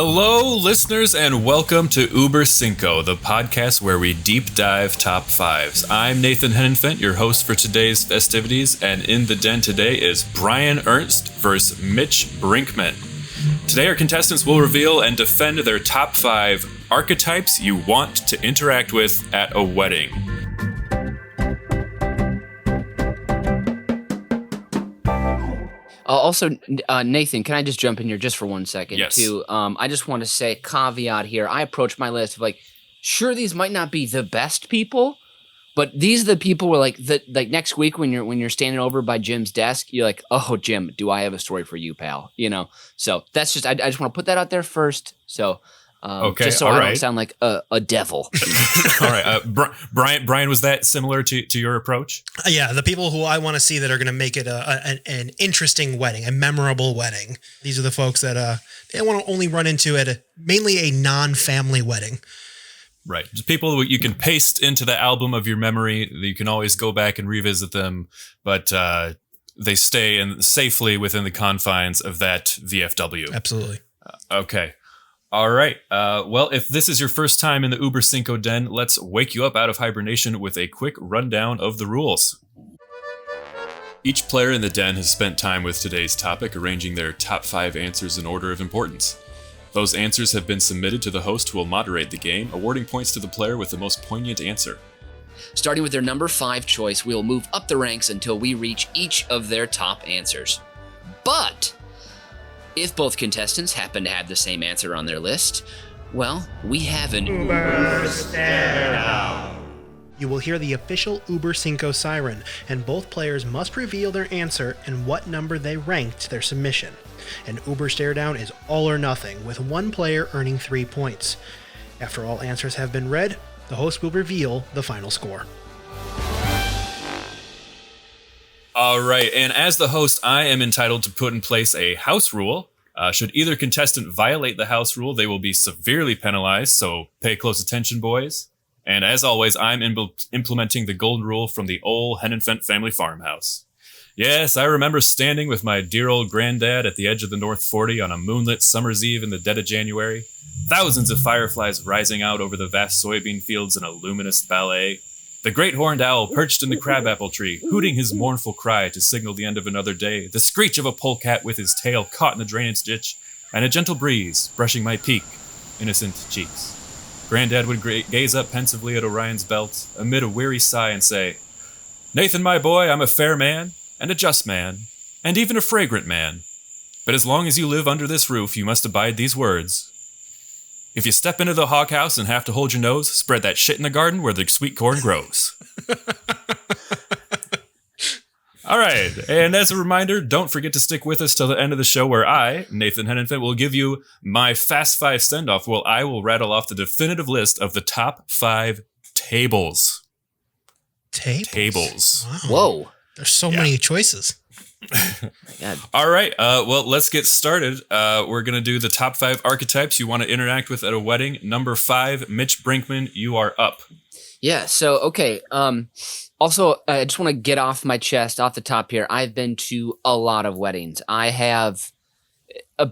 Hello, listeners, and welcome to Uber Cinco, the podcast where we deep dive top fives. I'm Nathan Hennenfent, your host for today's festivities, and in the den today is Brian Ernst versus Mitch Brinkman. Today, our contestants will reveal and defend their top five archetypes you want to interact with at a wedding. Also, Nathan, can I just jump in here just for 1 second? Yes. Too? I just want to say caveat here. I approach my list of sure, these might not be the best people, but these are the people where next week when you're standing over by Jim's desk, you're like, oh, Jim, do I have a story for you, pal? So that's just I just want to put that out there first. So. Okay, just so I don't sound like a devil. All right, Brian, was that similar to your approach? Yeah, the people who I want to see that are going to make it an interesting wedding, a memorable wedding. These are the folks that they want to only run into at mainly a non-family wedding. Right, just people you can paste into the album of your memory. You can always go back and revisit them, but they stay safely within the confines of that VFW. Absolutely. Okay. All right. Well, if this is your first time in the Uber Cinco den, let's wake you up out of hibernation with a quick rundown of the rules. Each player in the den has spent time with today's topic, arranging their top five answers in order of importance. Those answers have been submitted to the host who will moderate the game, awarding points to the player with the most poignant answer. Starting with their number 5 choice, we will move up the ranks until we reach each of their top answers. But if both contestants happen to have the same answer on their list, well, we have an Uber Staredown. You will hear the official Uber Cinco siren, and both players must reveal their answer and what number they ranked their submission. An Uber Staredown is all or nothing, with one player earning 3 points. After all answers have been read, the host will reveal the final score. All right, and as the host, I am entitled to put in place a house rule. Should either contestant violate the house rule, they will be severely penalized, so pay close attention, boys. And as always, I'm implementing the golden rule from the old Hennenfent family farmhouse. Yes, I remember standing with my dear old granddad at the edge of the North 40 on a moonlit summer's eve in the dead of January. Thousands of fireflies rising out over the vast soybean fields in a luminous ballet. The great horned owl perched in the crabapple tree, hooting his mournful cry to signal the end of another day, the screech of a polecat with his tail caught in the drainage ditch, and a gentle breeze brushing my peak, innocent cheeks. Granddad would gaze up pensively at Orion's belt, amid a weary sigh, and say, "Nathan, my boy, I'm a fair man, and a just man, and even a fragrant man. But as long as you live under this roof, you must abide these words. If you step into the hog house and have to hold your nose, spread that shit in the garden where the sweet corn grows." All right, and as a reminder, don't forget to stick with us till the end of the show where I, Nathan Hennenfent, will give you my Fast 5 send-off while I will rattle off the definitive list of the top 5 tables. Tables. Wow. Whoa. There's so many choices. All right, well, let's get started. We're going to do the top 5 archetypes you want to interact with at a wedding. Number 5, Mitch Brinkman, you are up. Yeah, so, okay. Also, I just want to get off my chest, off the top here. I've been to a lot of weddings. I have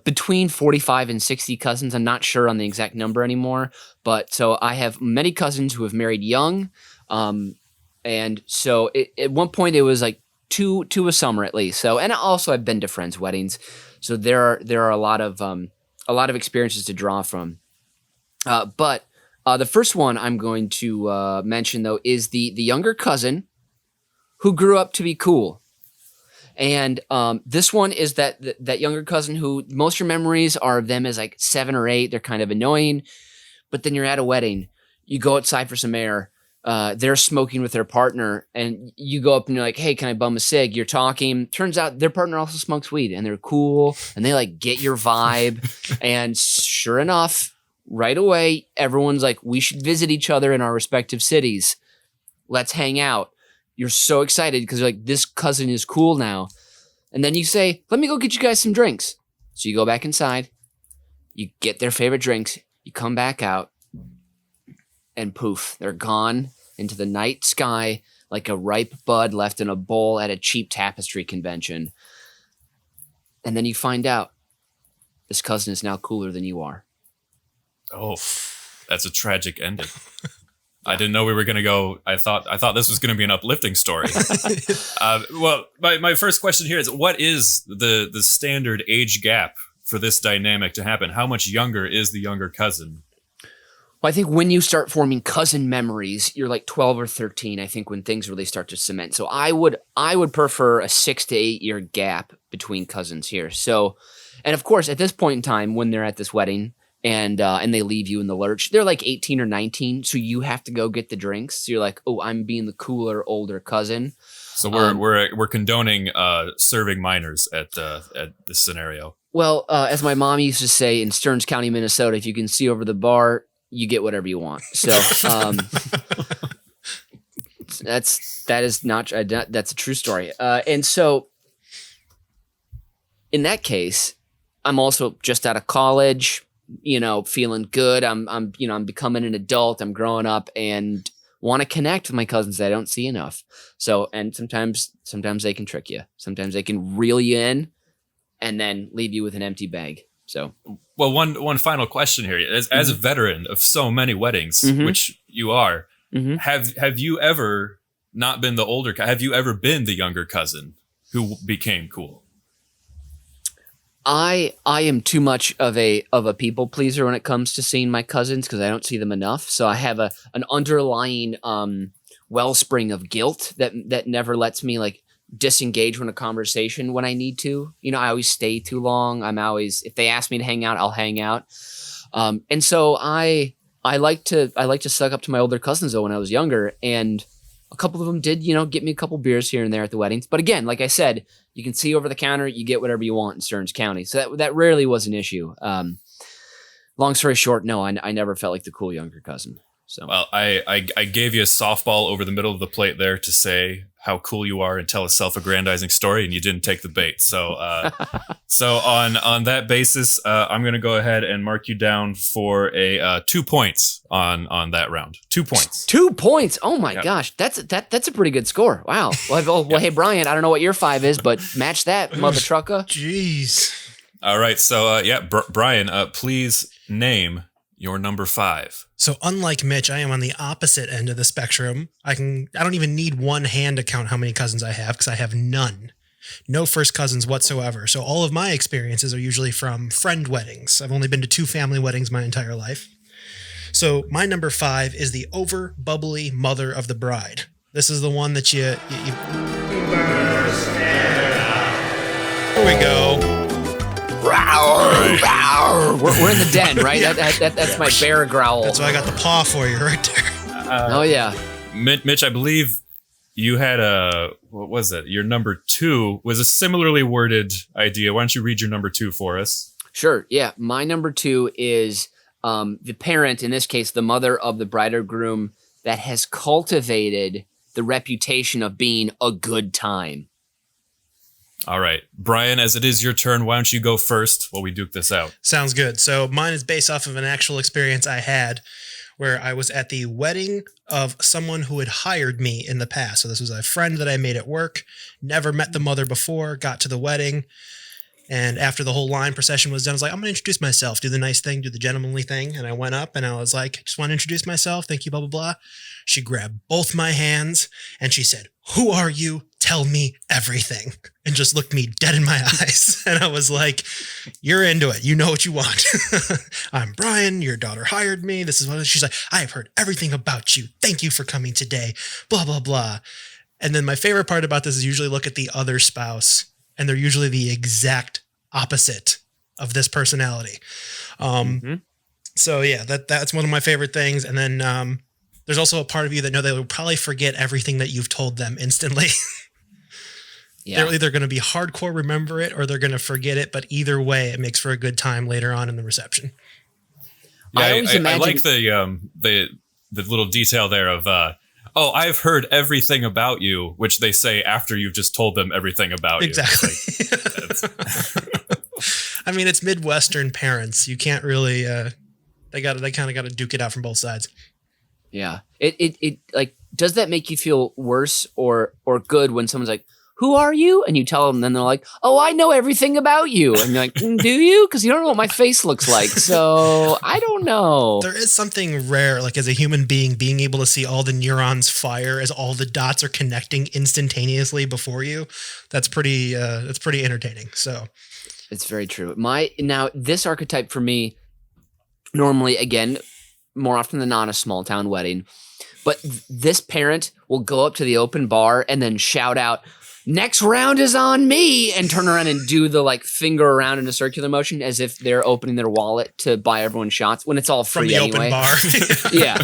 between 45 and 60 cousins. I'm not sure on the exact number anymore. But so I have many cousins who have married young. And so at one point it was like two a summer at least. So, and also I've been to friends' weddings. So there are a lot of experiences to draw from. But the first one I'm going to mention, though, is the younger cousin who grew up to be cool. And this one is that younger cousin who most of your memories are of them as like 7 or 8. They're kind of annoying. But then you're at a wedding. You go outside for some air. They're smoking with their partner. And you go up and you're like, "Hey, can I bum a cig?" You're talking. Turns out their partner also smokes weed. And they're cool. And they like get your vibe. And sure enough, right away, everyone's like, "We should visit each other in our respective cities. Let's hang out." You're so excited because you're like, this cousin is cool now. And then you say, "Let me go get you guys some drinks." So you go back inside. You get their favorite drinks. You come back out. And poof, they're gone into the night sky like a ripe bud left in a bowl at a cheap tapestry convention. And then you find out this cousin is now cooler than you are. Oh, that's a tragic ending. I didn't know we were going to go. I thought this was going to be an uplifting story. Well, my first question here is, what is the standard age gap for this dynamic to happen? How much younger is the younger cousin? Well, I think when you start forming cousin memories, you're like 12 or 13, I think, when things really start to cement. So I would prefer a 6 to 8 year gap between cousins here. So, and of course, at this point in time, when they're at this wedding and they leave you in the lurch, they're like 18 or 19. So you have to go get the drinks. So you're like, oh, I'm being the cooler, older cousin. So we're condoning serving minors at this scenario. Well, as my mom used to say in Stearns County, Minnesota, if you can see over the bar, you get whatever you want. So that's a true story. And so in that case, I'm also just out of college, feeling good. I'm becoming an adult. I'm growing up and want to connect with my cousins that I don't see enough. So, and sometimes they can trick you. Sometimes they can reel you in and then leave you with an empty bag. So, well, one final question here. As a veteran of so many weddings, which you are, have you ever not been the older? Have you ever been the younger cousin who became cool? I am too much of a people pleaser when it comes to seeing my cousins because I don't see them enough. So I have an underlying wellspring of guilt that never lets me like disengage from a conversation when I need to. I always stay too long. If they ask me to hang out, I'll hang out. And so I like to suck up to my older cousins though when I was younger, and a couple of them did, get me a couple beers here and there at the weddings. But again, like I said, you can see over the counter, you get whatever you want in Stearns County. So that rarely was an issue. Long story short, no, I never felt like the cool younger cousin. So, well, I gave you a softball over the middle of the plate there to say how cool you are and tell a self-aggrandizing story, and you didn't take the bait. So, so on that basis, I'm going to go ahead and mark you down for a 2 points on that round. 2 points. 2 points. Oh my gosh, that's a pretty good score. Wow. Well, hey Brian, I don't know what your 5 is, but match that, mother trucker. Jeez. All right. So Brian, please name your number 5. So unlike Mitch, I am on the opposite end of the spectrum. I don't even need one hand to count how many cousins I have because I have none. No first cousins whatsoever. So all of my experiences are usually from friend weddings. I've only been to 2 family weddings my entire life. So my number 5 is the over bubbly mother of the bride. This is the one that you Uber Staredown. Here we go. We're in the den, right? That's my bear growl. That's why I got the paw for you right there. Oh yeah, Mitch, I believe you had what was it? Your number 2 was a similarly worded idea. Why don't you read your number 2 for us? Sure. Yeah, my number 2 is the parent, in this case, the mother of the bride or groom, that has cultivated the reputation of being a good time. All right. Brian, as it is your turn, why don't you go first while we duke this out? Sounds good. So mine is based off of an actual experience I had where I was at the wedding of someone who had hired me in the past. So this was a friend that I made at work, never met the mother before, got to the wedding. And after the whole line procession was done, I was like, I'm going to introduce myself, do the nice thing, do the gentlemanly thing. And I went up and I was like, just want to introduce myself. Thank you, blah, blah, blah. She grabbed both my hands and she said, "Who are you? Tell me everything." And just looked me dead in my eyes. And I was like, you're into it. You know what you want. I'm Brian. Your daughter hired me. This is what she's like. I have heard everything about you. Thank you for coming today. Blah, blah, blah. And then my favorite part about this is usually look at the other spouse, and they're usually the exact opposite of this personality. So yeah, that's one of my favorite things. And then there's also a part of you that know they will probably forget everything that you've told them instantly. Yeah. They're either going to be hardcore remember it or they're going to forget it. But either way, it makes for a good time later on in the reception. Yeah, I like the little detail there of, I've heard everything about you, which they say after you've just told them everything about you. Exactly. I mean, it's Midwestern parents. You can't really, they kind of got to duke it out from both sides. Yeah. It like, does that make you feel worse or good when someone's like, who are you? And you tell them, and then they're like, oh, I know everything about you. And you're like, do you? Because you don't know what my face looks like. So I don't know. There is something rare, like as a human being, being able to see all the neurons fire as all the dots are connecting instantaneously before you. That's pretty entertaining. So it's very true. Now this archetype for me, normally, again, more often than not, a small town wedding. But this parent will go up to the open bar and then shout out, next round is on me, and turn around and do the like finger around in a circular motion as if they're opening their wallet to buy everyone shots when it's all free from the anyway. open bar. Yeah.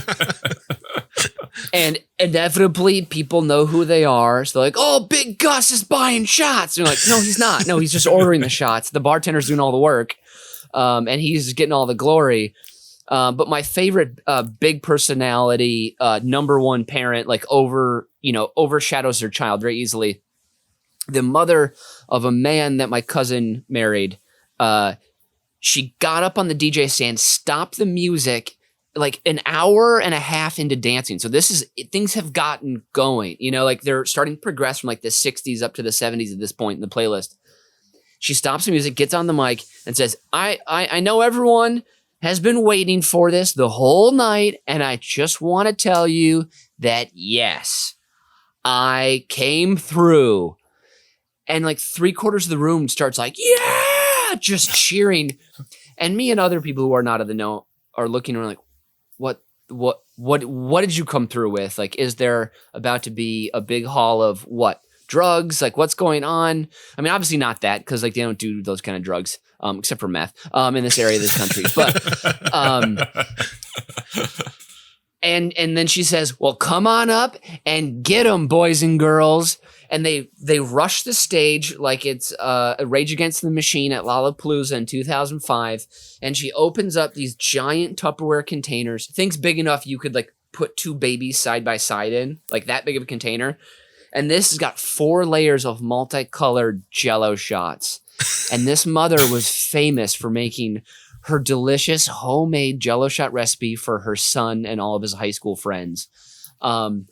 And inevitably people know who they are. So they're like, oh, Big Gus is buying shots. And you're like, no, he's not. No, he's just ordering the shots. The bartender's doing all the work. And he's getting all the glory. But my favorite big personality, number one parent, like overshadows their child very easily. The mother of a man that my cousin married, she got up on the DJ stand, stopped the music like an hour and a half into dancing. So things have gotten going, like they're starting to progress from like the 60s up to the 70s at this point in the playlist. She stops the music, gets on the mic and says, I know everyone has been waiting for this the whole night. And I just want to tell you that, yes, I came through. And like 3/4 of the room starts like, yeah, just cheering. And me and other people who are not of the know are looking around like, what did you come through with? Like, is there about to be a big haul of what? Drugs? Like, what's going on? I mean, obviously not that, because like they don't do those kind of drugs, except for meth, in this area of this country. But and then she says, well, come on up and get them, boys and girls. And they rush the stage like it's a Rage Against the Machine at Lollapalooza in 2005. And she opens up these giant Tupperware containers, things big enough you could like put two babies side by side in, like that big of a container. And this has got 4 layers of multicolored Jell-O shots. And this mother was famous for making her delicious homemade Jell-O shot recipe for her son and all of his high school friends. And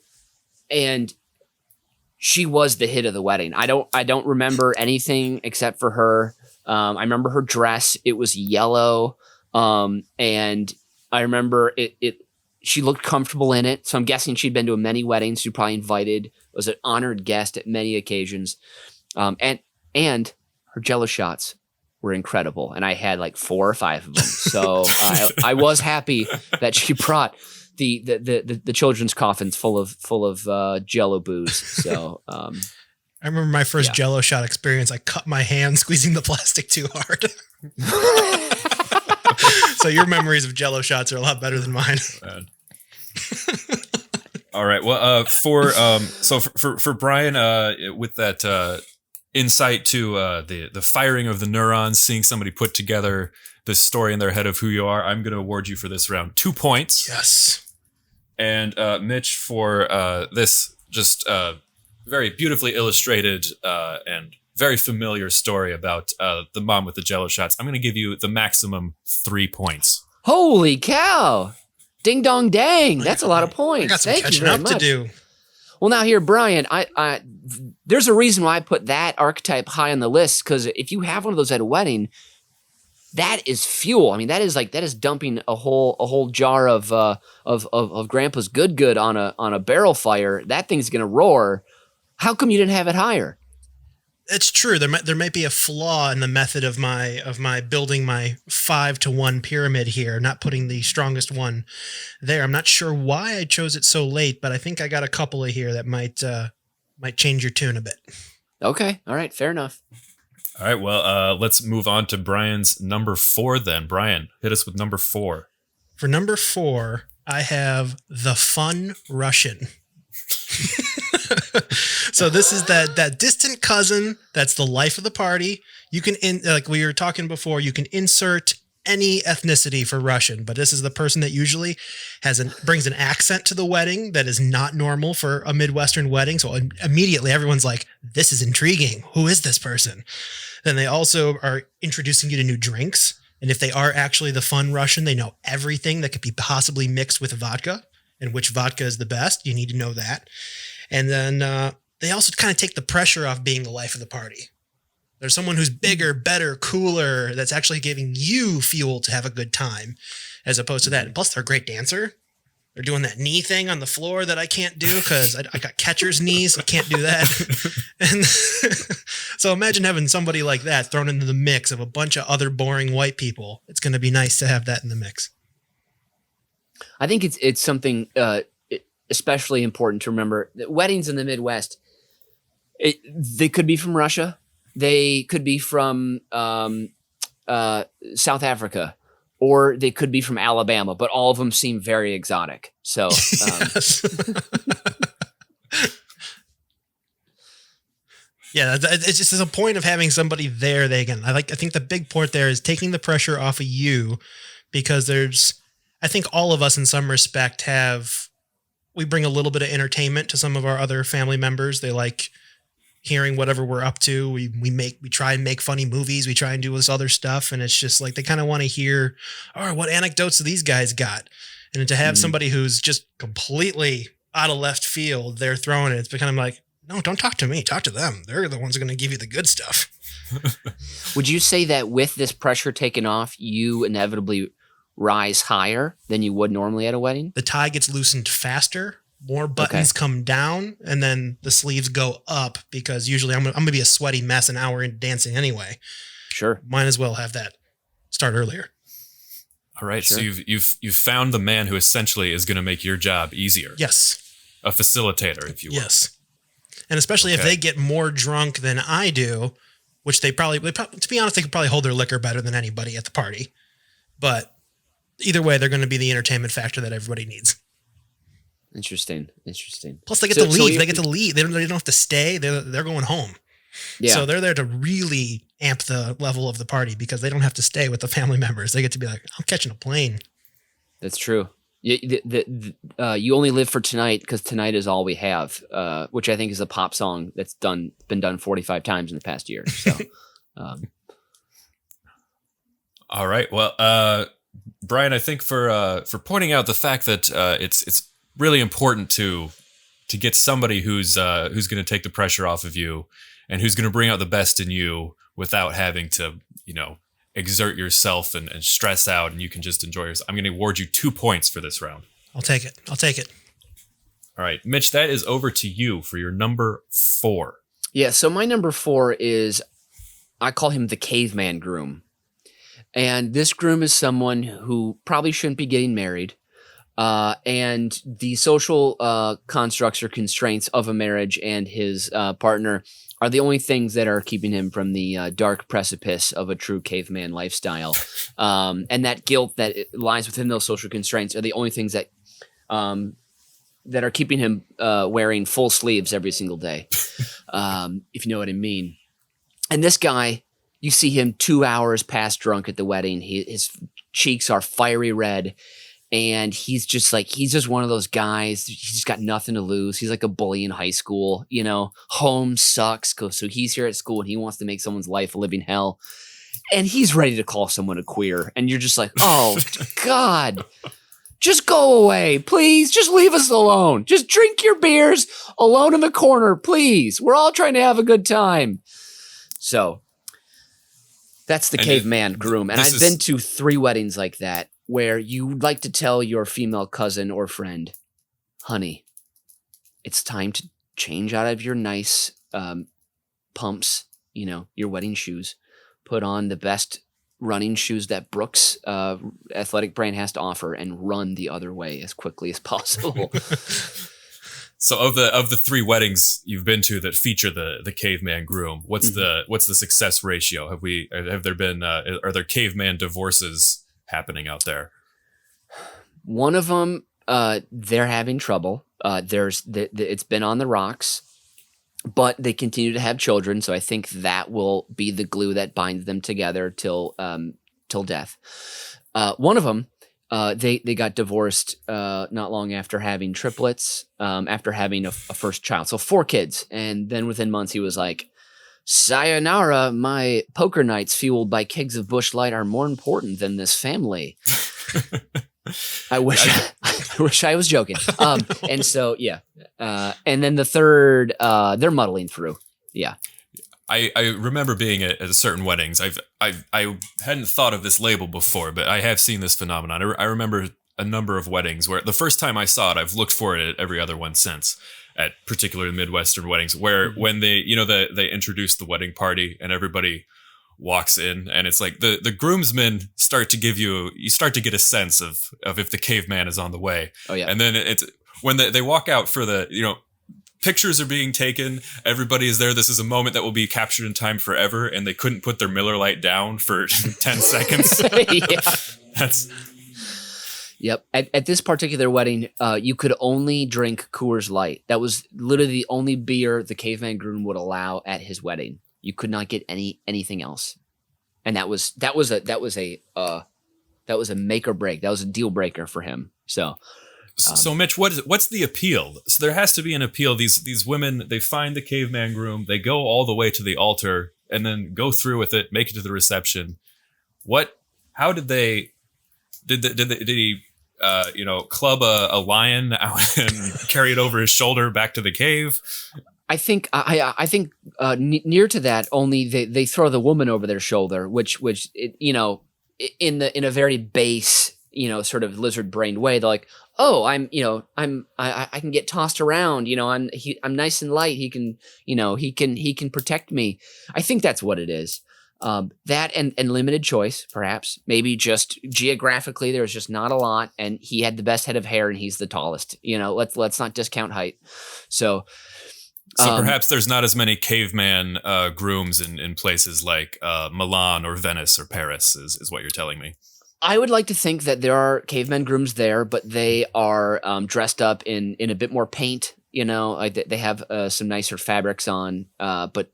she was the hit of the wedding. I don't remember anything except for her. I remember her dress. It was yellow. And I remember she looked comfortable in it. So I'm guessing she'd been to many weddings. She probably invited, was an honored guest at many occasions. And her Jell-O shots were incredible. And I had like 4 or 5 of them. So I was happy that she brought the children's coffins full of Jell-O booze. So I remember my first Jell-O shot experience. I cut my hand squeezing the plastic too hard. So your memories of Jell-O shots are a lot better than mine. All right. Well, for Brian, with that insight to the firing of the neurons, seeing somebody put together this story in their head of who you are, I'm going to award you for this round 2 points. Yes. And Mitch, for this just very beautifully illustrated and very familiar story about the mom with the Jell-O shots, I'm going to give you the maximum 3 points. Holy cow! Ding dong dang! That's a lot of points. I got some Thank catching you very up much. to do. Well, now here, Brian, I there's a reason why I put that archetype high on the list, because if you have one of those at a wedding, that is fuel. I mean, that is dumping a whole jar of Grandpa's good on a barrel fire. That thing's gonna roar. How come you didn't have it higher? It's true. There might be a flaw in the method of my building my 5-to-1 pyramid here, not putting the strongest one there. I'm not sure why I chose it so late, but I think I got a couple of here that might change your tune a bit. Okay. All right. Fair enough. All right. Well, let's move on to Brian's number 4 then. Brian, hit us with number 4. For number 4, I have the fun Russian. So this is that distant cousin that's the life of the party. You can, like we were talking before, you can insert any ethnicity for Russian, but this is the person that usually brings an accent to the wedding that is not normal for a Midwestern wedding. So immediately everyone's like, this is intriguing. Who is this person? Then they also are introducing you to new drinks. And if they are actually the fun Russian, they know everything that could be possibly mixed with vodka, and which vodka is the best. You need to know that. And then they also kind of take the pressure off being the life of the party. There's someone who's bigger, better, cooler, that's actually giving you fuel to have a good time, as opposed to that. And plus, they're a great dancer. They're doing that knee thing on the floor that I can't do because I got catcher's knees. I can't do that. And so imagine having somebody like that thrown into the mix of a bunch of other boring white people. It's going to be nice to have that in the mix. I think it's something especially important to remember. That weddings in the Midwest, they could be from Russia. They could be from South Africa, or they could be from Alabama, but all of them seem very exotic. So, yeah, it's just a point of having somebody there. I think the big point there is taking the pressure off of you, because I think all of us in some respect we bring a little bit of entertainment to some of our other family members. They like hearing whatever we're up to. We try and make funny movies. We try and do this other stuff. And it's just like, they kind of want to hear, what anecdotes do these guys got? And to have somebody who's just completely out of left field, they're throwing it. It's becoming like, no, don't talk to me. Talk to them. They're the ones who are going to give you the good stuff. Would you say that with this pressure taken off, you inevitably rise higher than you would normally at a wedding? The tie gets loosened faster. More buttons come down, and then the sleeves go up, because usually I'm going to be a sweaty mess an hour into dancing anyway. Sure. Might as well have that start earlier. All right. Sure. So you've found the man who essentially is going to make your job easier. Yes. A facilitator, if you will. Yes. And especially if they get more drunk than I do, which they probably, to be honest, they could probably hold their liquor better than anybody at the party. But either way, they're going to be the entertainment factor that everybody needs. Interesting. Plus, they get to leave. They get to leave. They don't have to stay. They're going home. Yeah. So they're there to really amp the level of the party, because they don't have to stay with the family members. They get to be like, I'm catching a plane. That's true. You only live for tonight, because tonight is all we have, which I think is a pop song that's been done 45 times in the past year. So, all right. Well, Brian, I think for pointing out the fact that it's really important to get somebody who's going to take the pressure off of you and who's going to bring out the best in you without having to, exert yourself and stress out, and you can just enjoy yourself. I'm going to award you 2 points for this round. I'll take it. All right, Mitch, that is over to you for your number 4. Yeah. So my number 4 is, I call him the caveman groom. And this groom is someone who probably shouldn't be getting married. And the social constructs or constraints of a marriage and his partner are the only things that are keeping him from the dark precipice of a true caveman lifestyle. And that guilt that lies within those social constraints are the only things that are keeping him wearing full sleeves every single day, if you know what I mean. And this guy, you see him 2 hours past drunk at the wedding. His cheeks are fiery red. And he's just one of those guys. He's just got nothing to lose. He's like a bully in high school, home sucks. So he's here at school and he wants to make someone's life a living hell. And he's ready to call someone a queer. And you're just like, oh, God, just go away, please. Just leave us alone. Just drink your beers alone in the corner, please. We're all trying to have a good time. So that's the caveman groom. And I've been to 3 weddings like that, where you'd like to tell your female cousin or friend, honey, it's time to change out of your nice pumps, your wedding shoes, put on the best running shoes that Brooks athletic brand has to offer, and run the other way as quickly as possible. So of the 3 weddings you've been to that feature the caveman groom, what's the success ratio? Are there caveman divorces happening out there? One of them, they're having trouble. It's been on the rocks, but they continue to have children. So I think that will be the glue that binds them together till death. One of them, they got divorced not long after having triplets, after having a first child. So 4 kids. And then within months, he was like, sayonara, my poker nights fueled by kegs of Busch Light are more important than this family. I wish I wish I was joking. And so yeah. And then the third, they're muddling through. Yeah. I remember being at certain weddings. I hadn't thought of this label before, but I have seen this phenomenon. I remember a number of weddings where the first time I saw it, I've looked for it at every other one since. At particularly Midwestern weddings, where when they they introduce the wedding party and everybody walks in, and it's like the groomsmen start to give you start to get a sense of if the caveman is on the way. Oh yeah. And then it's when they walk out for the pictures are being taken. Everybody is there. This is a moment that will be captured in time forever, and they couldn't put their Miller Lite down for 10 seconds. That's. Yep. At this particular wedding, you could only drink Coors Light. That was literally the only beer the caveman groom would allow at his wedding. You could not get anything else, and that was a make or break. That was a deal breaker for him. So Mitch, what's the appeal? So there has to be an appeal. These women, they find the caveman groom, they go all the way to the altar, and then go through with it, make it to the reception. How did they? Did he? Club a lion out and carry it over his shoulder back to the cave. I think near to that, only they throw the woman over their shoulder, which in a very base sort of lizard brained way. They're like, oh, I can get tossed around. I'm nice and light. He can protect me. I think that's what it is. That and limited choice, perhaps. Maybe just geographically, there's just not a lot, and he had the best head of hair, and he's the tallest. Let's not discount height. So perhaps there's not as many caveman grooms in places like Milan or Venice or Paris, is what you're telling me. I would like to think that there are caveman grooms there, but they are dressed up in a bit more paint. They have some nicer fabrics on, but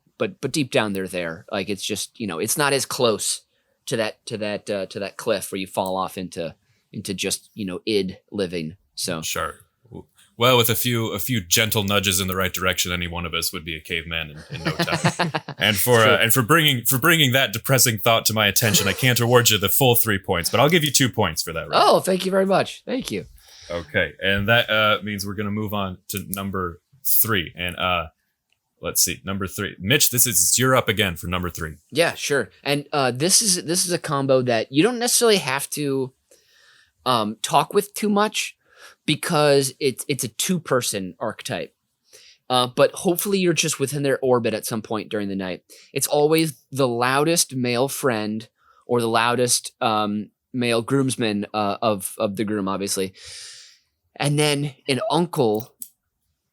deep down they're there. Like it's just it's not as close to that cliff where you fall off into just id living. So sure. Well, with a few gentle nudges in the right direction, any one of us would be a caveman in no time. And for bringing that depressing thought to my attention, I can't award you the full 3 points, but I'll give you 2 points for that. Right? Oh, thank you very much. Thank you. Okay, and that means we're gonna move on to number 3, and let's see, number 3. Mitch, you're up again for number 3. Yeah, sure. And this is a combo that you don't necessarily have to talk with too much because it's a 2-person archetype. But hopefully you're just within their orbit at some point during the night. It's always the loudest male friend or the loudest male groomsman of the groom, obviously. And then an uncle.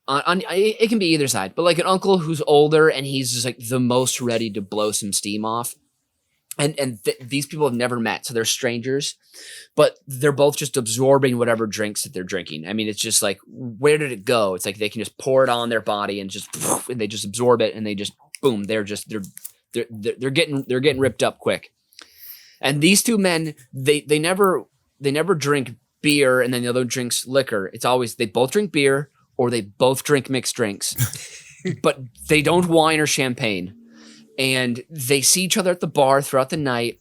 It can be either side, but like an uncle who's older and he's just like the most ready to blow some steam off. And these people have never met, so they're strangers, but they're both just absorbing whatever drinks that they're drinking. I mean, it's just like, where did it go? It's like they can just pour it on their body and and they just absorb it, and they just boom. They're getting ripped up quick. And these two men, they never drink beer and then the other drinks liquor. It's always they both drink beer or they both drink mixed drinks, but they don't wine or champagne. And they see each other at the bar throughout the night.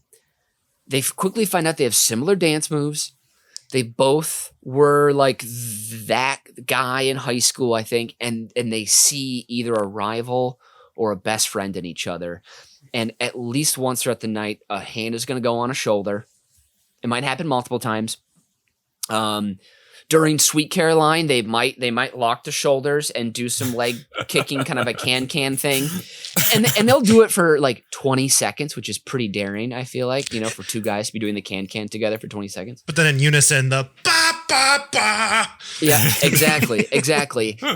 They quickly find out they have similar dance moves. They both were like that guy in high school, I think. And they see either a rival or a best friend in each other. And at least once throughout the night, a hand is going to go on a shoulder. It might happen multiple times. During Sweet Caroline, they might lock the shoulders and do some leg kicking, kind of a can thing, and they'll do it for like 20 seconds, which is pretty daring. I feel like for two guys to be doing the can together for 20 seconds. But then in unison, the ba ba ba. Yeah, exactly.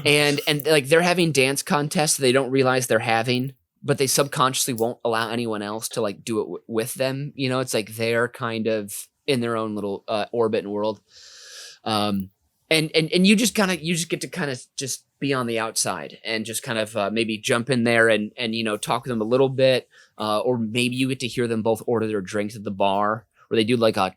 And like they're having dance contests they don't realize they're having, but they subconsciously won't allow anyone else to like do it with them. It's like they're kind of in their own little orbit and world. And you just get to kind of just be on the outside and just kind of maybe jump in there and talk with them a little bit, or maybe you get to hear them both order their drinks at the bar, where they do like a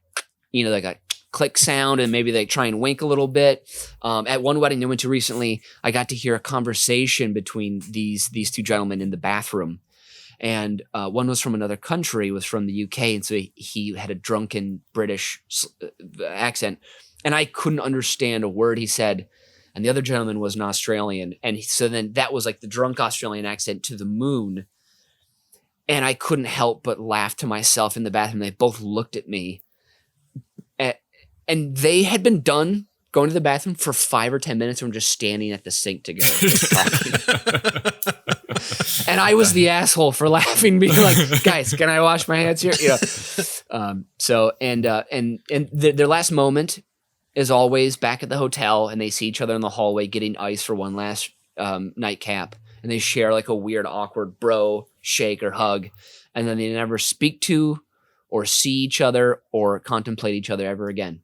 click sound and maybe they try and wink a little bit. At one wedding I went to recently, I got to hear a conversation between these two gentlemen in the bathroom, and one was from another country, was from the UK, and so he had a drunken British accent, and I couldn't understand a word he said. And the other gentleman was an Australian, and so then that was like the drunk Australian accent to the moon. And I couldn't help but laugh to myself in the bathroom. They both looked at me, and they had been done going to the bathroom for 5 or 10 minutes and were just standing at the sink together, just talking. And I was the asshole for laughing, being like, "Guys, can I wash my hands here?" Their last moment is always back at the hotel, and they see each other in the hallway getting ice for one last nightcap, and they share like a weird, awkward bro shake or hug, and then they never speak to or see each other or contemplate each other ever again.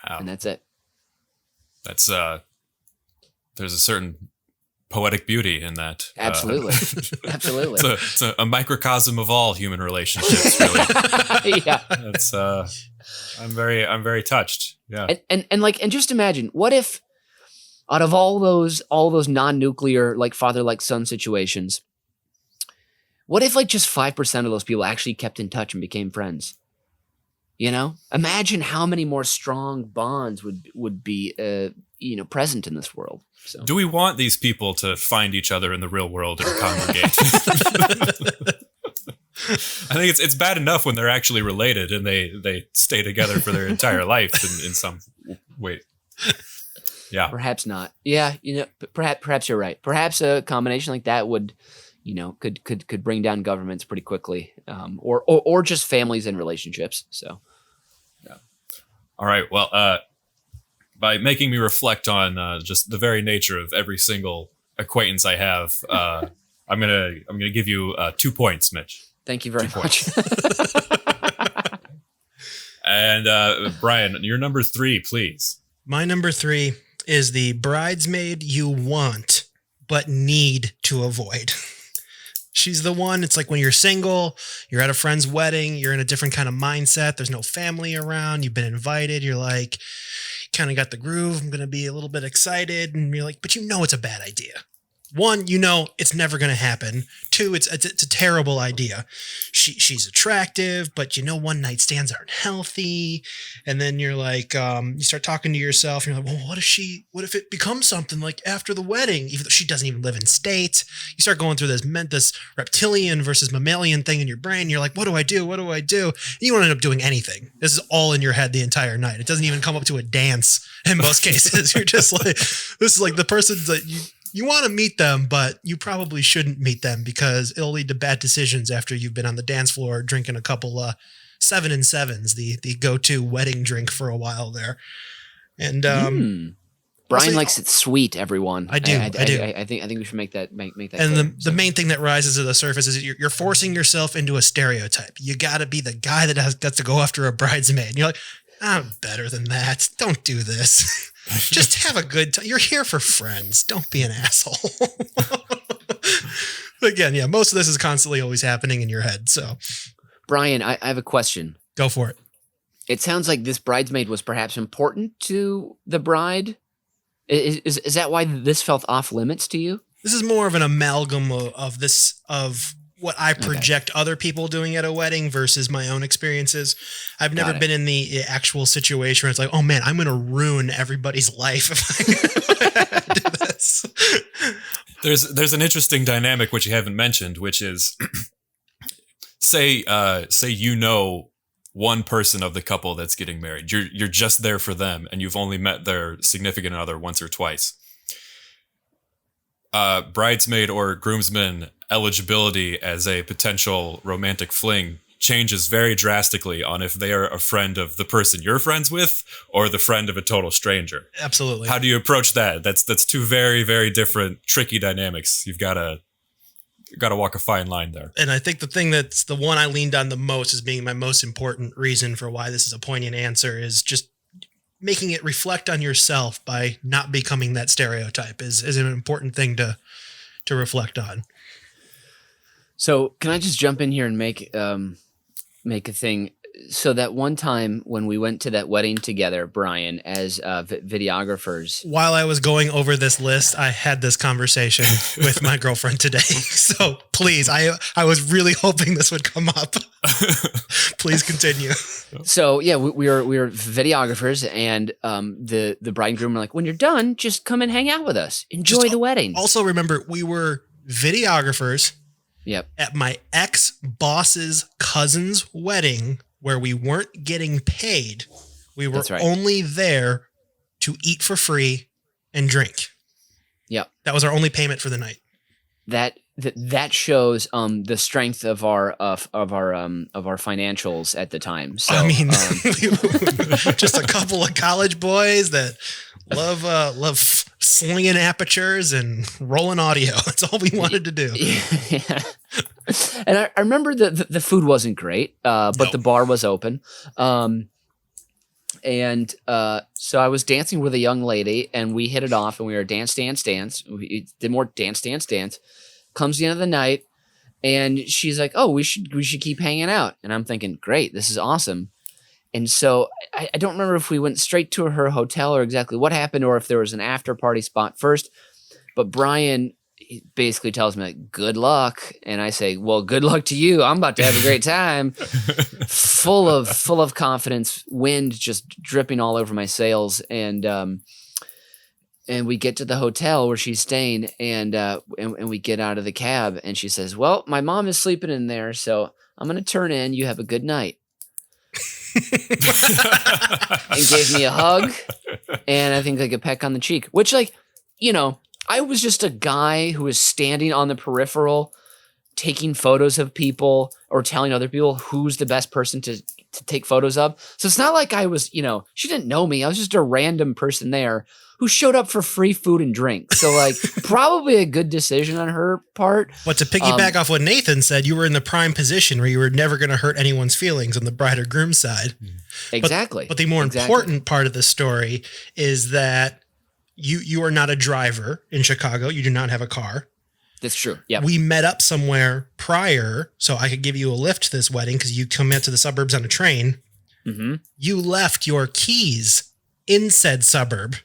Wow. And that's it. That's there's a certain poetic beauty in that. Absolutely. Absolutely. It's a microcosm of all human relationships, really. Yeah. That's I'm very touched. Yeah. And just imagine, what if out of all those non-nuclear, like father like son situations, what if like just 5% of those people actually kept in touch and became friends? You know, imagine how many more strong bonds would be present in this world. So, do we want these people to find each other in the real world and congregate? I think it's bad enough when they're actually related and they stay together for their entire life in some way. Yeah, perhaps not. Yeah, perhaps you're right. Perhaps a combination like that would, could bring down governments pretty quickly, or just families and relationships. So, yeah. All right. Well, by making me reflect on just the very nature of every single acquaintance I have, I'm gonna give you 2 points, Mitch. Thank you very much. And Brian, your number 3, please. My number 3 is the bridesmaid you want but need to avoid. She's the one, it's like when you're single, you're at a friend's wedding, you're in a different kind of mindset, there's no family around, you've been invited, you're like, kind of got the groove, I'm going to be a little bit excited, and you're like, but it's a bad idea. 1, it's never going to happen. 2, it's a terrible idea. She's attractive, but one night stands aren't healthy. And then you're like, you start talking to yourself, and you're like, well, what if it becomes something like after the wedding, even though she doesn't even live in state? You start going through this reptilian versus mammalian thing in your brain. You're like, what do I do? What do I do? And you won't end up doing anything. This is all in your head the entire night. It doesn't even come up to a dance in most cases. You're just like, this is like the person that you want to meet them, but you probably shouldn't meet them because it'll lead to bad decisions after you've been on the dance floor drinking a couple 7 and 7s, the go-to wedding drink for a while there. And Brian likes it sweet, everyone. I do. I think we should make that. And the main thing that rises to the surface is you're forcing yourself into a stereotype. You got to be the guy that has got to go after a bridesmaid. And you're like, I'm better than that. Don't do this. Just have a good time. You're here for friends. Don't be an asshole. Again, yeah, most of this is constantly always happening in your head. So, Brian, I have a question. Go for it. It sounds like this bridesmaid was perhaps important to the bride. Is that why this felt off limits to you? This is more of an amalgam of what I project other people doing at a wedding versus my own experiences. I've never been in the actual situation where it's like, oh man, I'm going to ruin everybody's life if I do this. There's an interesting dynamic which you haven't mentioned, which is say one person of the couple that's getting married. You're just there for them, and you've only met their significant other once or twice. Bridesmaid or groomsman eligibility as a potential romantic fling changes very drastically on if they are a friend of the person you're friends with or the friend of a total stranger. Absolutely. How do you approach that? That's 2 very, very different, tricky dynamics. You've got to walk a fine line there. And I think the thing that's the one I leaned on the most as being my most important reason for why this is a poignant answer is just making it reflect on yourself by not becoming that stereotype is an important thing to reflect on. So can I just jump in here and make a thing? so that one time when we went to that wedding together, Brian, as videographers. While I was going over this list, I had this conversation with my girlfriend today. So please, I was really hoping this would come up. Please continue. So yeah, we were videographers, and the bride and groom were like, when you're done, just come and hang out with us. Enjoy the wedding. Also remember, we were videographers. Yep. At my ex-boss's cousin's wedding, where we weren't getting paid. We were only there to eat for free and drink. Yep. That was our only payment for the night. That shows the strength of our financials at the time. So I mean, just a couple of college boys that love slinging apertures and rolling audio. That's all we wanted to do. Yeah. And I remember the food wasn't great, but the bar was open. And so I was dancing with a young lady, and we hit it off, and we were dance. We did more dance. Comes the end of the night, and she's like, "Oh, we should keep hanging out." And I'm thinking, "Great, this is awesome." And so I don't remember if we went straight to her hotel or exactly what happened, or if there was an after party spot first. But Brian basically tells me, like, "Good luck," and I say, "Well, good luck to you. I'm about to have a great time." full of confidence, wind just dripping all over my sails, and we get to the hotel where she's staying, and we get out of the cab, and she says, "Well, my mom is sleeping in there, so I'm going to turn in. You have a good night." And gave me a hug, and I think like a peck on the cheek, which, like, you know, I was just a guy who was standing on the peripheral, taking photos of people or telling other people who's the best person to take photos of. So it's not like I was, you know, she didn't know me. I was just a random person there who showed up for free food and drink. So, like, probably a good decision on her part. But to piggyback off what Nathan said, you were in the prime position where you were never going to hurt anyone's feelings on the bride or groom side. Exactly. But the more important part of the story is that you are not a driver in Chicago. You do not have a car. That's true. Yeah. We met up somewhere prior, so I could give you a lift to this wedding because you come out to the suburbs on a train. Mm-hmm. You left your keys in said suburb.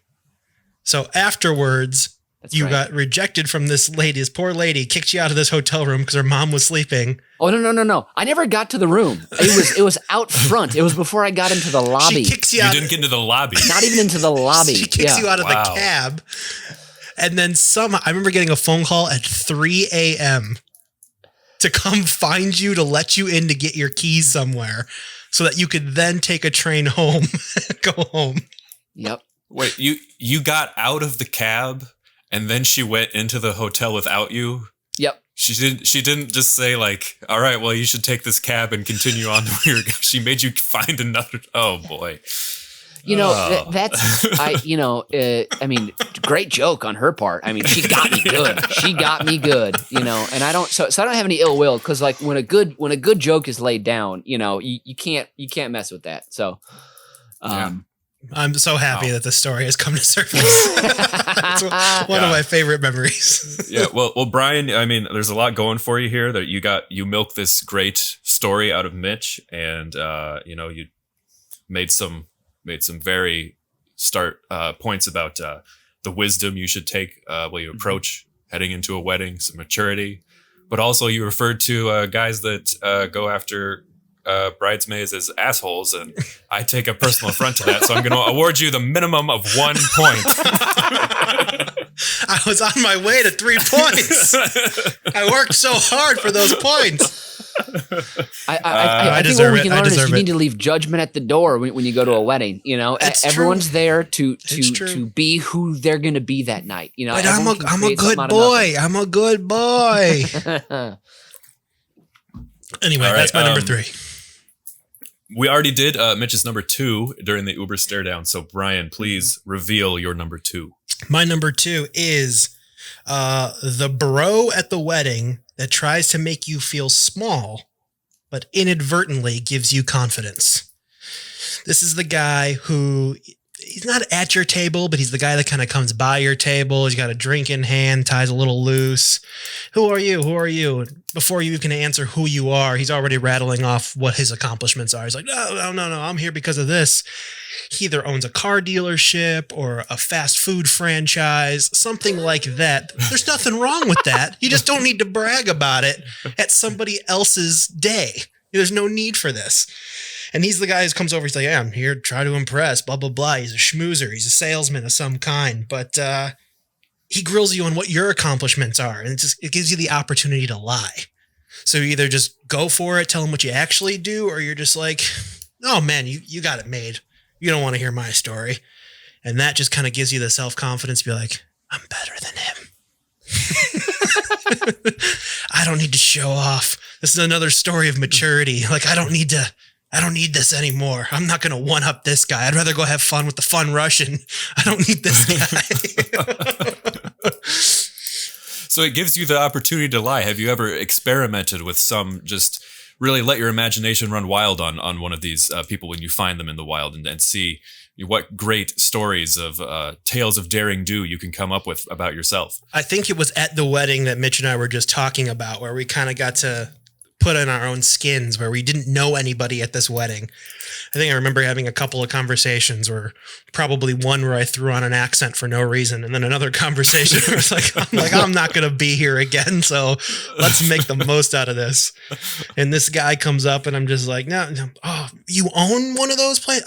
So afterwards, you got rejected from this lady. This poor lady kicked you out of this hotel room because her mom was sleeping. Oh, no. I never got to the room. It was out front. It was before I got into the lobby. She kicks you out. You didn't get into the lobby. Not even into the lobby. She kicks you out of the cab. And then I remember getting a phone call at 3 a.m. to come find you, to let you in to get your keys somewhere so that you could then take a train home, go home. Yep. Wait, you got out of the cab and then she went into the hotel without you? Yep. She didn't just say, like, "All right, well, you should take this cab and continue on to where you're." She made you find another. Oh boy. You know, I mean, great joke on her part. I mean, she got me good. You know, and I don't have any ill will, because, like, when a good joke is laid down, you know, you can't mess with that. So, I'm so happy that the story has come to surface. It's one of my favorite memories. Yeah. Well, Brian, I mean, there's a lot going for you here. That you milked this great story out of Mitch, and you made some very points about the wisdom you should take while you approach heading into a wedding, some maturity, but also you referred to guys that go after bridesmaids as assholes, and I take a personal affront to that, so I'm going to award you the minimum of 1 point. I was on my way to 3 points. I worked so hard for those points. I think what we can learn is you need to leave judgment at the door when you go to a wedding. You know, everyone's there to be who they're going to be that night. You know, but I'm a good boy. I'm a good boy. Anyway, that's my number 3. We already did Mitch's number 2 during the Uber Staredown. So Brian, please reveal your number 2. My number 2 is the bro at the wedding that tries to make you feel small, but inadvertently gives you confidence. This is the guy who he's not at your table, but he's the guy that kind of comes by your table. He's got a drink in hand, ties a little loose. Who are you? Who are you? And before you can answer who you are, he's already rattling off what his accomplishments are. He's like, no, I'm here because of this. He either owns a car dealership or a fast food franchise, something like that. There's nothing wrong with that. You just don't need to brag about it at somebody else's day. There's no need for this. And he's the guy who comes over. He's like, yeah, I'm here to try to impress, blah, blah, blah. He's a schmoozer. He's a salesman of some kind. But he grills you on what your accomplishments are. And it gives you the opportunity to lie. So you either just go for it, tell him what you actually do, or you're just like, oh, man, you got it made. You don't want to hear my story. And that just kind of gives you the self-confidence to be like, I'm better than him. I don't need to show off. This is another story of maturity. Like, I don't need this anymore. I'm not going to one-up this guy. I'd rather go have fun with the fun Russian. I don't need this guy. So it gives you the opportunity to lie. Have you ever experimented with some just really let your imagination run wild on one of these people when you find them in the wild and see what great stories of tales of daring do you can come up with about yourself? I think it was at the wedding that Mitch and I were just talking about where we kind of got to put in our own skins, where we didn't know anybody at this wedding. I think I remember having a couple of conversations, where probably one where I threw on an accent for no reason, and then another conversation where I'm not going to be here again, so let's make the most out of this. And this guy comes up, and I'm just like, no, oh, you own one of those places?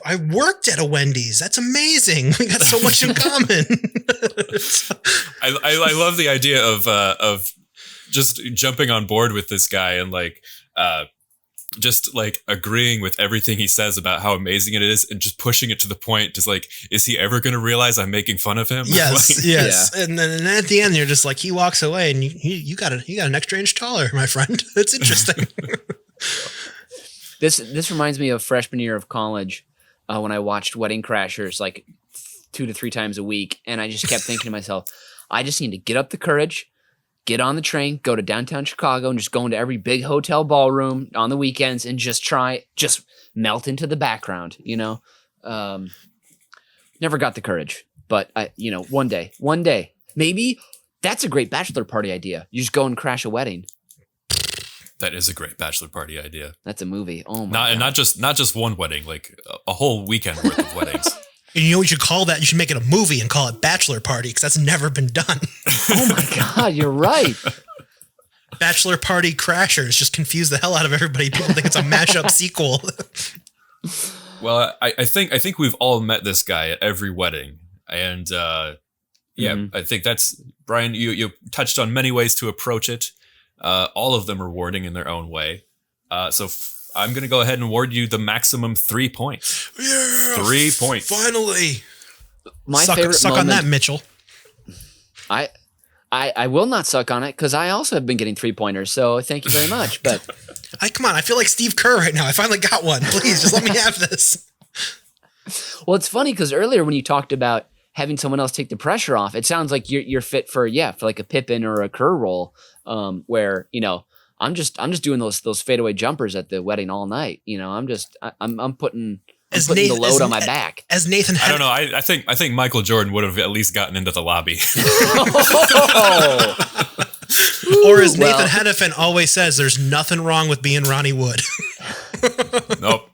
I worked at a Wendy's. That's amazing. We got so much in common. I love the idea of just jumping on board with this guy and just like agreeing with everything he says about how amazing it is and just pushing it to the point, just like, is he ever going to realize I'm making fun of him? Yes. Yes. Yeah. And then at the end, you're just like, he walks away and you got an extra inch taller, my friend. That's interesting. This reminds me of freshman year of college when I watched Wedding Crashers like 2 to 3 times a week. And I just kept thinking to myself, I just need to get up the courage, get on the train, go to downtown Chicago, and just go into every big hotel ballroom on the weekends and just melt into the background, Never got the courage, but one day, maybe that's a great bachelor party idea. You just go and crash a wedding. That is a great bachelor party idea. That's a movie. Oh my God. And not just one wedding, like a whole weekend worth of weddings. And you know what you should call that? You should make it a movie and call it Bachelor Party, because that's never been done. Oh my God, you're right. Bachelor Party Crashers just confuse the hell out of everybody. People think it's a mashup sequel. Well, I think we've all met this guy at every wedding, and I think that's Brian. You touched on many ways to approach it. All of them rewarding in their own way. I'm going to go ahead and award you the maximum 3 points. Yeah, 3 points. Finally. My favorite suck moment, on that, Mitchell. I will not suck on it because I also have been getting 3-pointers. So thank you very much. But come on, I feel like Steve Kerr right now. I finally got one. Please, just let me have this. Well, it's funny because earlier when you talked about having someone else take the pressure off, it sounds like you're fit for like a Pippin or a Kerr role, where I'm just doing those fadeaway jumpers at the wedding all night. I'm putting the load on my back. As Nathan, I don't know. I think Michael Jordan would have at least gotten into the lobby. Or as Nathan Hennepin always says, there's nothing wrong with being Ronnie Wood. Nope,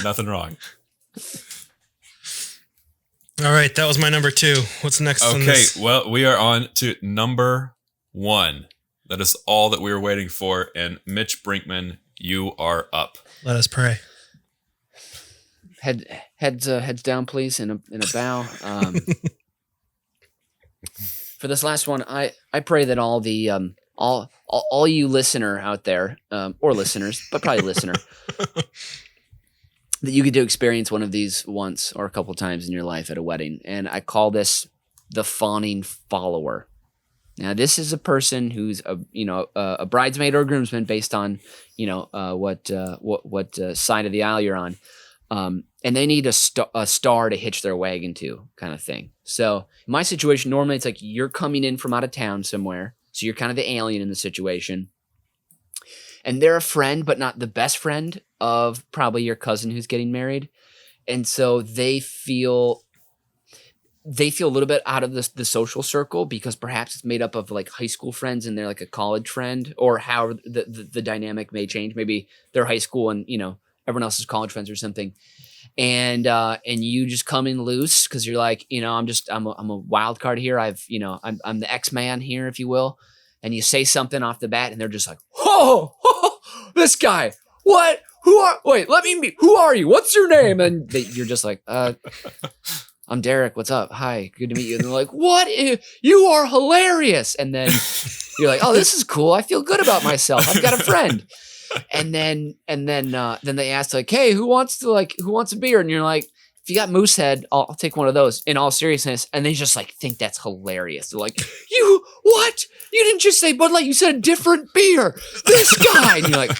nothing wrong. All right, that was my number 2. What's next? Okay, on this? Well, we are on to number 1. That is all that we were waiting for. And Mitch Brinkman, you are up. Let us pray. Heads down, please, in a bow. For this last one, I pray that all the all you listener out there, or listeners, but probably listener, that you get to experience one of these once or a couple times in your life at a wedding. And I call this the Fawning Follower. Now, this is a person who's a bridesmaid or groomsman based on what side of the aisle you're on, and they need a star to hitch their wagon to, kind of thing. So in my situation, normally it's like you're coming in from out of town somewhere, so you're kind of the alien in the situation, and they're a friend, but not the best friend of probably your cousin who's getting married, And so they feel a little bit out of the social circle because perhaps it's made up of like high school friends and they're like a college friend, or how the dynamic may change. Maybe they're high school and, you know, everyone else is college friends or something. And you just come in loose because you're like, you know, I'm a wild card here. I'm the X-Man here, if you will. And you say something off the bat and they're just like, whoa, this guy, what? Let me meet. Who are you? What's your name? And you're just like, I'm Derek. What's up? Hi. Good to meet you. And they're like, you are hilarious. And then you're like, oh, this is cool. I feel good about myself. I've got a friend. And then they ask like, hey, who wants a beer? And you're like, if you got Moosehead, I'll take one of those, in all seriousness. And they just like think that's hilarious. They're like, what? You didn't just say Bud Light. You said a different beer. This guy. And you're like,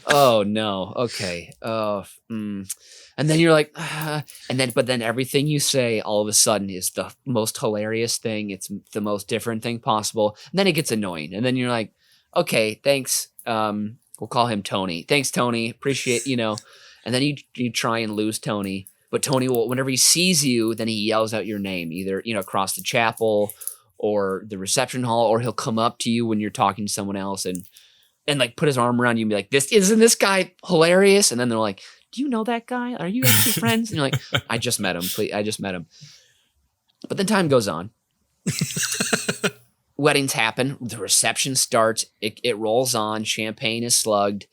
oh no. Okay. And then you're like, but then everything you say all of a sudden is the most hilarious thing. It's the most different thing possible. And then it gets annoying. And then you're like, okay, thanks. We'll call him Tony. Thanks, Tony. Appreciate, you know. And then you try and lose Tony. But Tony will, whenever he sees you, then he yells out your name, either, you know, across the chapel or the reception hall, or he'll come up to you when you're talking to someone else and like put his arm around you and be like, isn't this guy hilarious? And then they're like, do you know that guy? Are you actually friends? And you're like, I just met him. Please, I just met him. But then time goes on. Weddings happen. The reception starts. It rolls on. Champagne is slugged.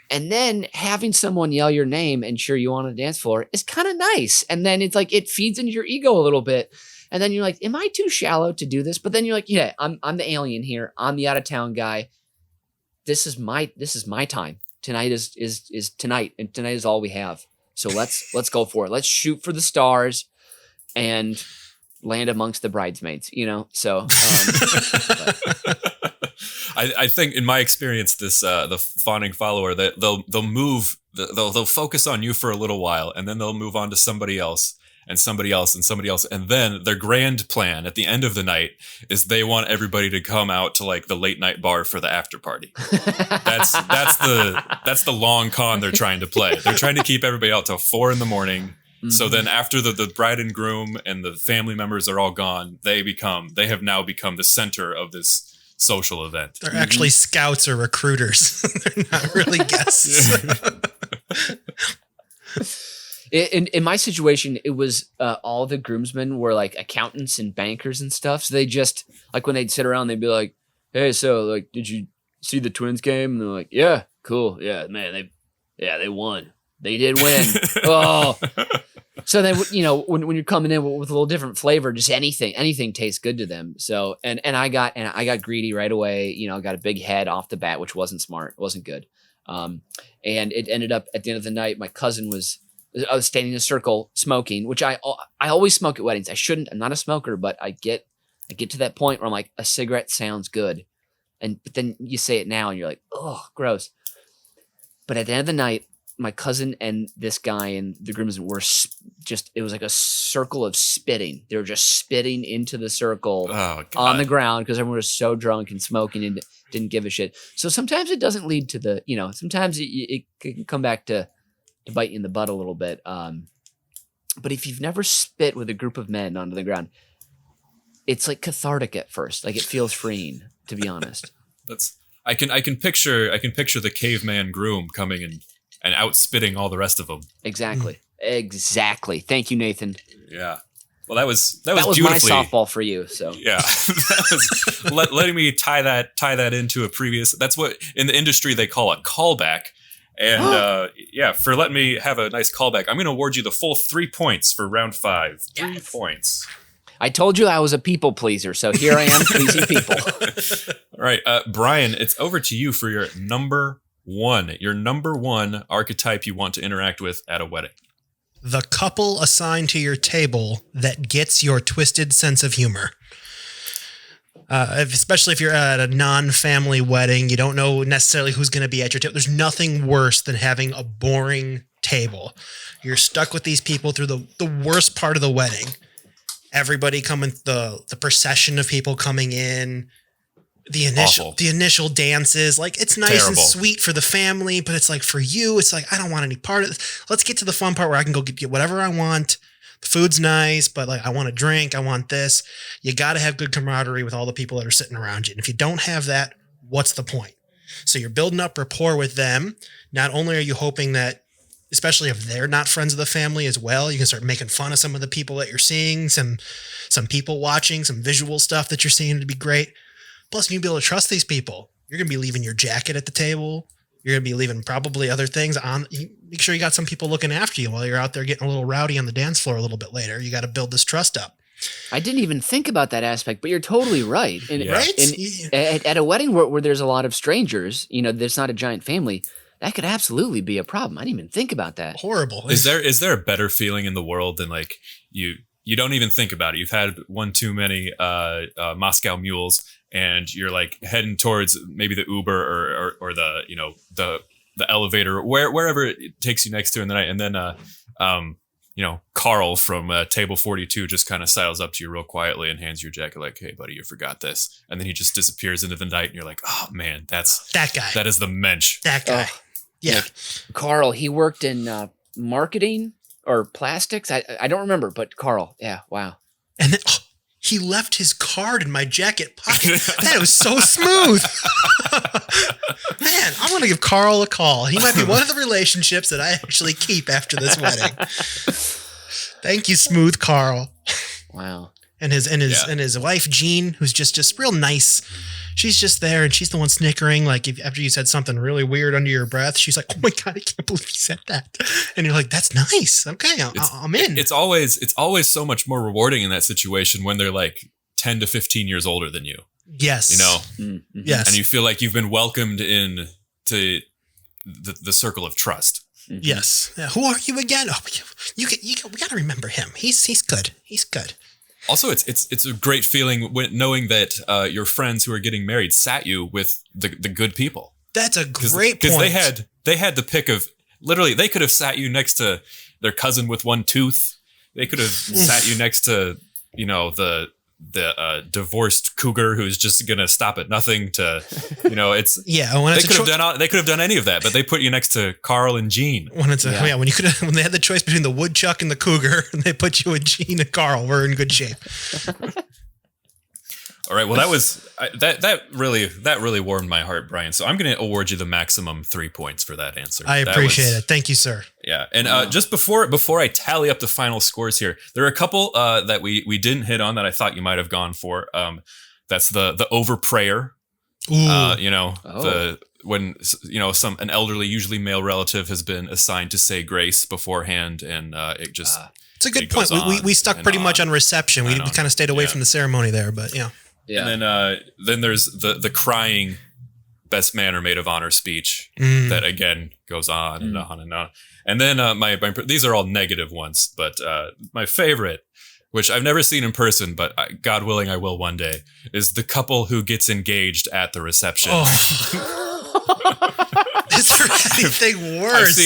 And then having someone yell your name and cheer you on the dance floor is kind of nice. And then it's like, it feeds into your ego a little bit. And then you're like, am I too shallow to do this? But then you're like, yeah, I'm the alien here. I'm the out of town guy. This is my time. Tonight is tonight, and tonight is all we have. So let's go for it. Let's shoot for the stars and land amongst the bridesmaids, you know? So, I think in my experience, this, the Fawning Follower, that they'll focus on you for a little while, and then they'll move on to somebody else and somebody else and somebody else. And then their grand plan at the end of the night is they want everybody to come out to like the late night bar for the after party. That's the long con they're trying to play. They're trying to keep everybody out till 4 a.m. Mm-hmm. So then after the bride and groom and the family members are all gone, they have now become the center of this social event. They're actually scouts or recruiters. They're not really guests. In my situation, it was all the groomsmen were like accountants and bankers and stuff. So they just, like, when they'd sit around, they'd be like, hey, so like, did you see the Twins game? And they're like, yeah, cool. Yeah, man, they won. They did win. Oh. So then, you know, when you're coming in with a little different flavor, just anything tastes good to them. So, and I got greedy right away. You know, I got a big head off the bat, which wasn't smart. It wasn't good. And it ended up at the end of the night, I was standing in a circle smoking, which I always smoke at weddings. I shouldn't. I'm not a smoker, but I get to that point where I'm like, a cigarette sounds good. But then you say it now and you're like, oh, gross. But at the end of the night, my cousin and this guy and the groomsmen were it was like a circle of spitting. They were just spitting into the circle on the ground because everyone was so drunk and smoking and didn't give a shit. So sometimes it doesn't lead to the, you know, sometimes it can come back to bite you in the butt a little bit. But if you've never spit with a group of men onto the ground, it's like cathartic at first. Like, it feels freeing, to be honest. I can picture the caveman groom coming and out spitting all the rest of them. Exactly. Thank you, Nathan. Yeah. Well, that was beautifully, my softball for you. So yeah, that was letting me tie that into a previous. That's what in the industry they call a callback. And for letting me have a nice callback, I'm going to award you the full 3 points for round 5. 3 points. I told you I was a people pleaser, so here I am pleasing people. All right, Brian, it's over to you for your number 1. Your number 1 archetype you want to interact with at a wedding. The couple assigned to your table that gets your twisted sense of humor. Especially if you're at a non-family wedding, you don't know necessarily who's going to be at your table. There's nothing worse than having a boring table. You're stuck with these people through the worst part of the wedding. Everybody coming, the procession of people coming in, the initial dances, like it's nice Terrible. and sweet for the family, but it's like for you, it's like I don't want any part of this. Let's get to the fun part where I can go get whatever I want. The food's nice, but like I want a drink, I want this. You got to have good camaraderie with all the people that are sitting around you. And if you don't have that, what's the point? So you're building up rapport with them. Not only are you hoping that, especially if they're not friends of the family as well, you can start making fun of some of the people that you're seeing, some people watching, some visual stuff that you're seeing to be great. Plus, you can be able to trust these people. You're going to be leaving your jacket at the table. You're going to be leaving probably other things on. Make sure you got some people looking after you while you're out there getting a little rowdy on the dance floor a little bit later. You got to build this trust up. I didn't even think about that aspect, but you're totally right. And, Right? at a wedding where there's a lot of strangers, there's not a giant family, that could absolutely be a problem. I didn't even think about that. Horrible. Is there a better feeling in the world than like you don't even think about it? You've had one too many Moscow mules, and you're like heading towards maybe the Uber or the the elevator, wherever it takes you next to in the night, and then Carl from table 42 just kind of sidles up to you real quietly and hands you your jacket like, "Hey buddy, you forgot this," and then he just disappears into the night, and you're like, "Oh man, that's that guy. That is the mensch." That guy. Yeah. Like, Carl, he worked in marketing or plastics. I don't remember, but Carl, yeah, wow. And then he left his card in my jacket pocket. That was so smooth. Man, I'm going to give Carl a call. He might be one of the relationships that I actually keep after this wedding. Thank you, smooth Carl. Wow. And his wife Jean, who's just real nice. She's just there, and she's the one snickering. Like after you said something really weird under your breath, she's like, "Oh my god, I can't believe you said that." And you're like, "That's nice. Okay, I'm in." It's always so much more rewarding in that situation when they're like 10 to 15 years older than you. Yes. Mm-hmm. Yes. And you feel like you've been welcomed in to the circle of trust. Mm-hmm. Yes. Who are you again? Oh, we got to remember him. He's good. He's good. Also, it's a great feeling knowing that your friends who are getting married sat you with the good people. That's a great point. Because they had the pick of literally they could have sat you next to their cousin with one tooth. They could have sat you next to the divorced cougar who's just gonna stop at nothing to it's yeah. When they could have done any of that, but they put you next to Carl and Jean. When they had the choice between the woodchuck and the cougar, and they put you with Jean and Carl, we're in good shape. All right. Well, that really warmed my heart, Brian. So I'm going to award you the maximum 3 points for that answer. I appreciate it. Thank you, sir. Yeah. And just before I tally up the final scores here, there are a couple that we didn't hit on that I thought you might have gone for. That's the over prayer. When an elderly, usually male relative has been assigned to say grace beforehand, and it just it's a good point. We stuck pretty much on reception. We kind of stayed away from the ceremony there, but yeah. Yeah. And then there's the crying best man or maid of honor speech that again goes on and on and on. And then my these are all negative ones, but my favorite, which I've never seen in person, but God willing I will one day, is the couple who gets engaged at the reception. Is there anything worse?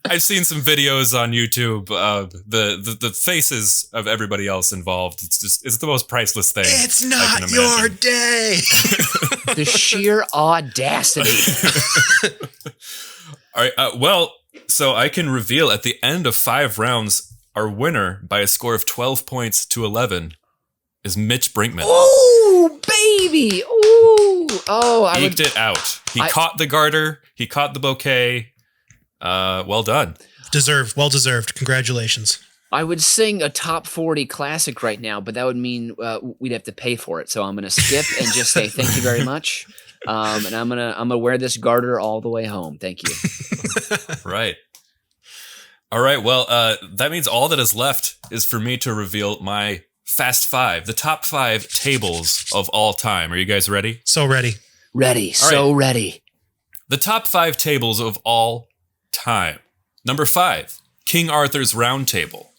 I've seen some videos on YouTube. The faces of everybody else involved. It's the most priceless thing. It's not your day. The sheer audacity. All right. So I can reveal at the end of 5 rounds, our winner by a score of 12 points to 11 is Mitch Brinkman. Oh, baby. Oh, I eked it out. He caught the garter. He caught the bouquet. Well done. Well deserved. Congratulations. I would sing a top 40 classic right now, but that would mean we'd have to pay for it. So I'm going to skip and just say thank you very much. And I'm gonna wear this garter all the way home. Thank you. Right. All right. Well, that means all that is left is for me to reveal my Fast 5, the top 5 tables of all time. Are you guys ready? So ready. Ready. So ready. The top 5 tables of all time. Number 5, King Arthur's Round Table.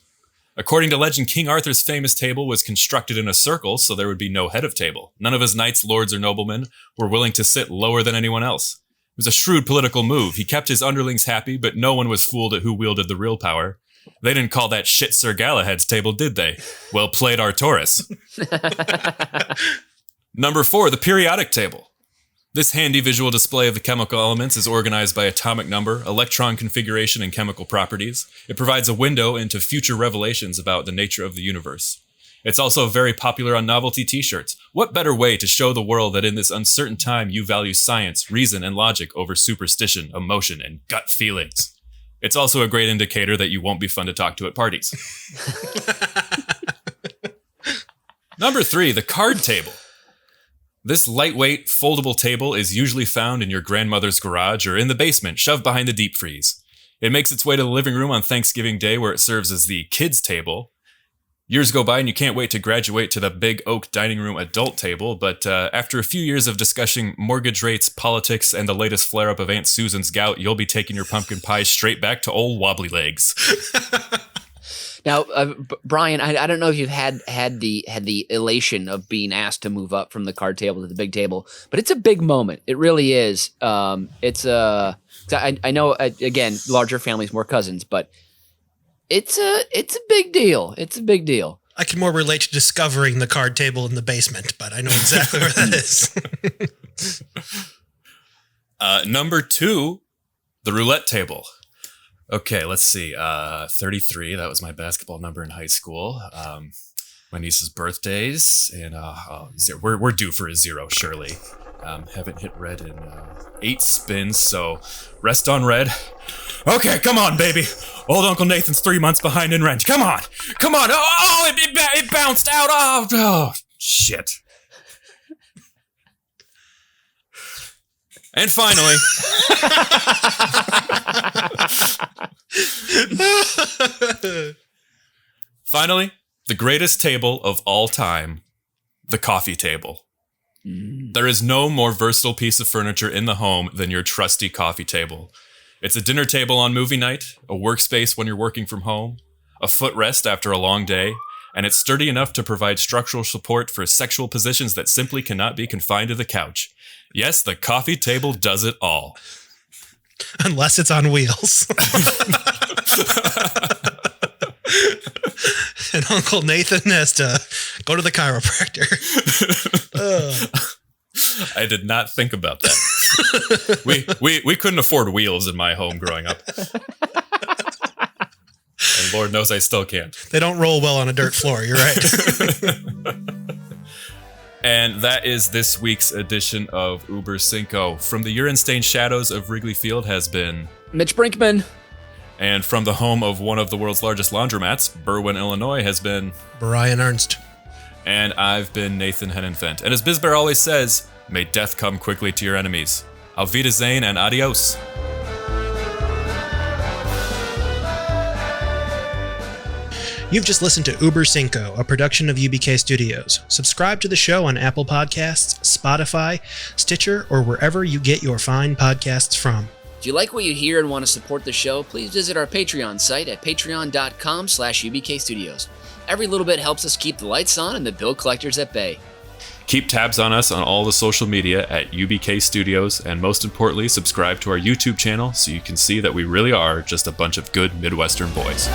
According to legend, King Arthur's famous table was constructed in a circle, so there would be no head of table. None of his knights, lords, or noblemen were willing to sit lower than anyone else. It was a shrewd political move. He kept his underlings happy, but no one was fooled at who wielded the real power. They didn't call that shit Sir Galahad's table, did they? Well played, Artoris. Number 4, the periodic table. This handy visual display of the chemical elements is organized by atomic number, electron configuration, and chemical properties. It provides a window into future revelations about the nature of the universe. It's also very popular on novelty t-shirts. What better way to show the world that in this uncertain time you value science, reason, and logic over superstition, emotion, and gut feelings? It's also a great indicator that you won't be fun to talk to at parties. Number 3, the card table. This lightweight, foldable table is usually found in your grandmother's garage or in the basement, shoved behind the deep freeze. It makes its way to the living room on Thanksgiving Day, where it serves as the kids' table. Years go by and you can't wait to graduate to the big oak dining room adult table, but after a few years of discussing mortgage rates, politics, and the latest flare-up of Aunt Susan's gout, you'll be taking your pumpkin pie straight back to old wobbly legs. Now, Brian, I don't know if you've had the elation of being asked to move up from the card table to the big table, but it's a big moment. It really is. I know again, larger families, more cousins, but it's a big deal. It's a big deal. I can more relate to discovering the card table in the basement, but I know exactly where that is. Number 2, the roulette table. Okay, let's see. 33, that was my basketball number in high school. My niece's birthdays, and we're due for a 0, surely. Haven't hit red in 8 spins, so rest on red. Okay, come on, baby. Old Uncle Nathan's 3 months behind in rent. Come on. Oh, it bounced out. Oh, shit. And finally, the greatest table of all time, the coffee table. There is no more versatile piece of furniture in the home than your trusty coffee table. It's a dinner table on movie night, a workspace when you're working from home, a footrest after a long day, and it's sturdy enough to provide structural support for sexual positions that simply cannot be confined to the couch. Yes, the coffee table does it all. Unless it's on wheels. And Uncle Nathan has to go to the chiropractor. I did not think about that. We couldn't afford wheels in my home growing up. And Lord knows I still can't. They don't roll well on a dirt floor, you're right. And that is this week's edition of Uber Cinco. From the urine-stained shadows of Wrigley Field has been Mitch Brinkman. And from the home of one of the world's largest laundromats, Berwyn, Illinois, has been Brian Ernst. And I've been Nathan Henenfent. And as Bizbear always says, may death come quickly to your enemies. Auf Wiedersehen and adios. You've just listened to Uber Cinco, a production of UBK Studios. Subscribe to the show on Apple Podcasts, Spotify, Stitcher, or wherever you get your fine podcasts from. If you like what you hear and want to support the show, please visit our Patreon site at patreon.com/UBK Studios. Every little bit helps us keep the lights on and the bill collectors at bay. Keep tabs on us on all the social media at UBK Studios, and most importantly, subscribe to our YouTube channel so you can see that we really are just a bunch of good Midwestern boys.